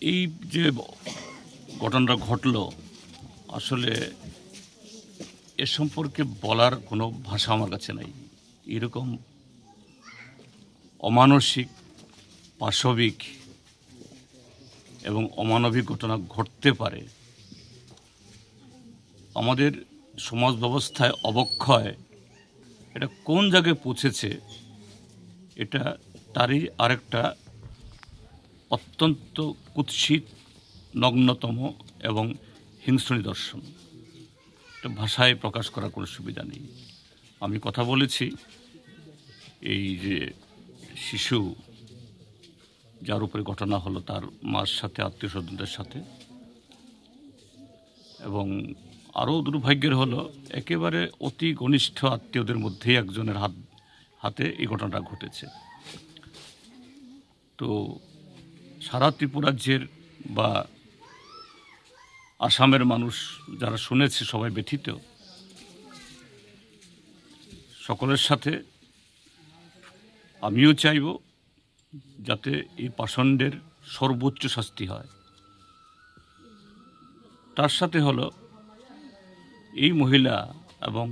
এই যে ঘটনাটা ঘটলো, আসলে এ সম্পর্কে বলার কোনো ভাষা আমার কাছে নাই। এরকম অমানসিক, পাশবিক এবং অমানবিক ঘটনা ঘটতে পারে, আমাদের সমাজ ব্যবস্থায় অবক্ষয় এটা কোন জায়গায় পৌঁছেছে, এটা তারই আরেকটা অত্যন্ত কুৎসিত, নগ্নতম এবং হিংস্র নিদর্শন। এটা ভাষায় প্রকাশ করার কোনো সুবিধা নেই। আমি কথা বলেছি এই যে শিশু যার উপরে ঘটনা হলো তার মার সাথে, আত্মীয় স্বজনদের সাথে, এবং আরও দুর্ভাগ্যের হলো একেবারে অতি ঘনিষ্ঠ আত্মীয়দের মধ্যেই একজনের হাতে এই ঘটনাটা ঘটেছে। তো সারা ত্রিপুরাজ্যের বা আসামের মানুষ যারা শুনেছে সবাই ব্যথিত। সকলের সাথে আমিও চাইব যাতে এই পাষণ্ডের সর্বোচ্চ শাস্তি হয়। তার সাথে হলো এই মহিলা এবং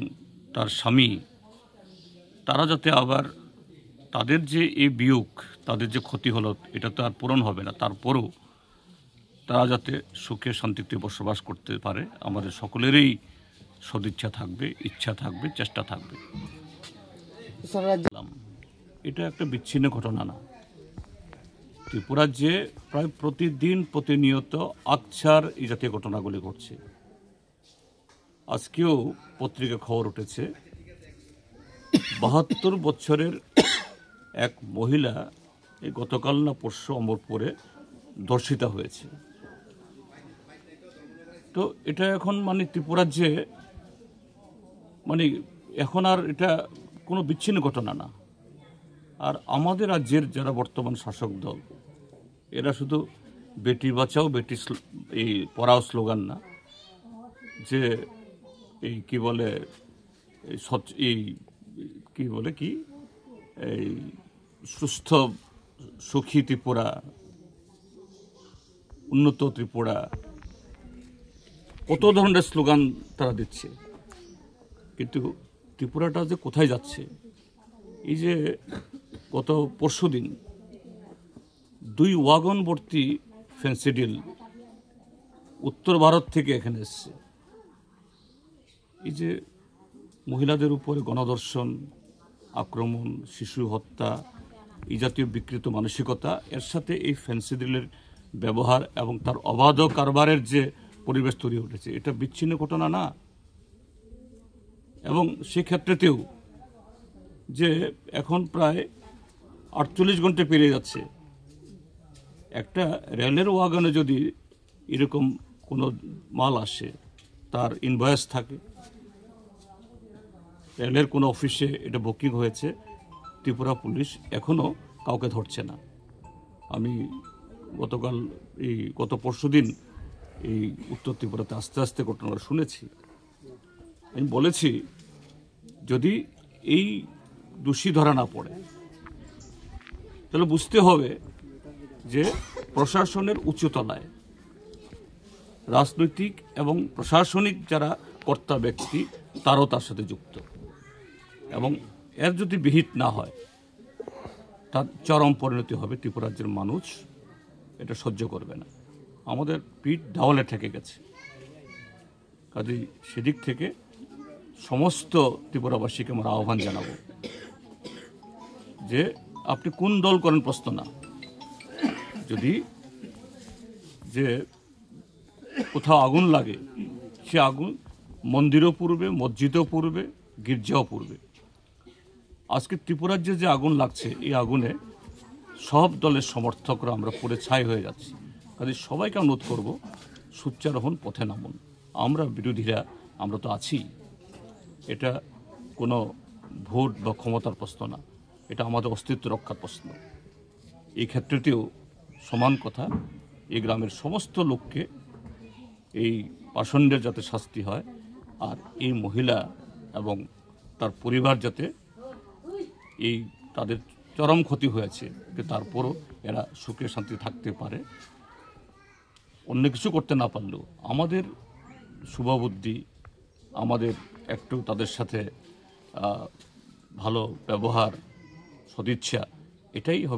তার স্বামী, তারা যাতে আবার তাদের যে এই বিয়োগ, তাদের যে ক্ষতি হলো, এটা তো আর পূরণ হবে না, তারপরও তারা যাতে সুখে শান্তিতে বসবাস করতে পারে, আমাদের সকলেরই সদিচ্ছা থাকবে, ইচ্ছা থাকবে, চেষ্টা থাকবে। এটা একটা বিচ্ছিন্ন ঘটনা না। ত্রিপুরাজ্যে প্রায় প্রতিদিন প্রতিনিয়ত আকছার এই জাতীয় ঘটনাগুলি ঘটছে। আজকেও পত্রিকা খবর উঠেছে 72 বছরের এক মহিলা এই গতকাল না পরশু অমরপুরে ধর্ষিতা হয়েছে। তো এটা এখন মানে ত্রিপুরাজ্যে মানে এখন আর এটা কোনো বিচ্ছিন্ন ঘটনা না। আর আমাদের রাজ্যের যারা বর্তমান শাসক দল, এরা শুধু বেটি বাঁচাও বেটি এই পড়াও স্লোগান না, যে এই কি বলে এই কি বলে কি এই সুস্থ সুখী ত্রিপুরা, উন্নত ত্রিপুরা, কত ধরনের স্লোগান তারা দিচ্ছে, কিন্তু ত্রিপুরাটা যে কোথায় যাচ্ছে। এই যে গত পরশুদিন 2 ওয়াগন ভর্তি ফেন্সিডিল উত্তর ভারত থেকে এখানে এসছে। এই যে মহিলাদের উপরে গণধর্ষণ, আক্রমণ, শিশু হত্যা, এই জাতীয় বিকৃত মানসিকতা, এর সাথে এই ফেন্সিডিলের ব্যবহার এবং তার অবাধ কারবারের যে পরিবেশ তৈরি উঠেছে, এটা বিচ্ছিন্ন ঘটনা না। এবং সেক্ষেত্রেতেও যে এখন প্রায় 48 ঘন্টা পেরিয়ে যাচ্ছে, একটা রেলের ওয়াগনে যদি এরকম কোনো মাল আসে, তার ইনভয়েস থাকে, রেলের কোনো অফিসে এটা বুকিং হয়েছে, ত্রিপুরা পুলিশ এখনও কাউকে ধরছে না। আমি গত পরশুদিন এই উত্তর ত্রিপুরাতে আস্তে আস্তে ঘটনাটা শুনেছি। আমি বলেছি যদি এই দোষী ধরা না পড়ে, তাহলে বুঝতে হবে যে প্রশাসনের উচ্চতলায় রাজনৈতিক এবং প্রশাসনিক যারা কর্তা ব্যক্তি, তারও তার সাথে যুক্ত, এবং এর যদি বিহিত না হয় তার চরম পরিণতি হবে। ত্রিপুরাজ্যের মানুষ এটা সহ্য করবে না। আমাদের পিঠ দেওয়ালে ঠেকে গেছে। কাজেই সেদিক থেকে সমস্ত ত্রিপুরাবাসীকে আমরা আহ্বান জানাবো যে আপনি কোন দল করেন প্রশ্ন না, যদি যে কোথাও আগুন লাগে, সে আগুন মন্দিরও পুড়বে, মসজিদও পুড়বে, গির্জাও পুড়বে। আজকে ত্রিপুরাজ্যে যে আগুন লাগছে, এই আগুনে সব দলের সমর্থকরা আমরা পুড়ে ছাই হয়ে যাচ্ছি। কাজে সবাইকে অনুরোধ করবো, সোচ্চার হন, পথে নামুন। আমরা বিরোধীরা আমরা তো আছি। এটা কোনো ভোট বা ক্ষমতার প্রশ্ন না, এটা আমাদের অস্তিত্ব রক্ষার প্রশ্ন। এই ক্ষেত্রেতেও সমান কথা, এই গ্রামের সমস্ত লোককে এই পাষণ্ডের যাতে শাস্তি হয়, আর এই মহিলা এবং তার পরিবার যাতে এই তাদের চরম ক্ষতি হয়েছে, তারপরও এরা সুখে শান্তি থাকতে পারে, অন্য কিছু করতে না পারলেও আমাদের শুভবুদ্ধি, আমাদের একটু তাদের সাথে ভালো ব্যবহার, সদিচ্ছা, এটাই হবে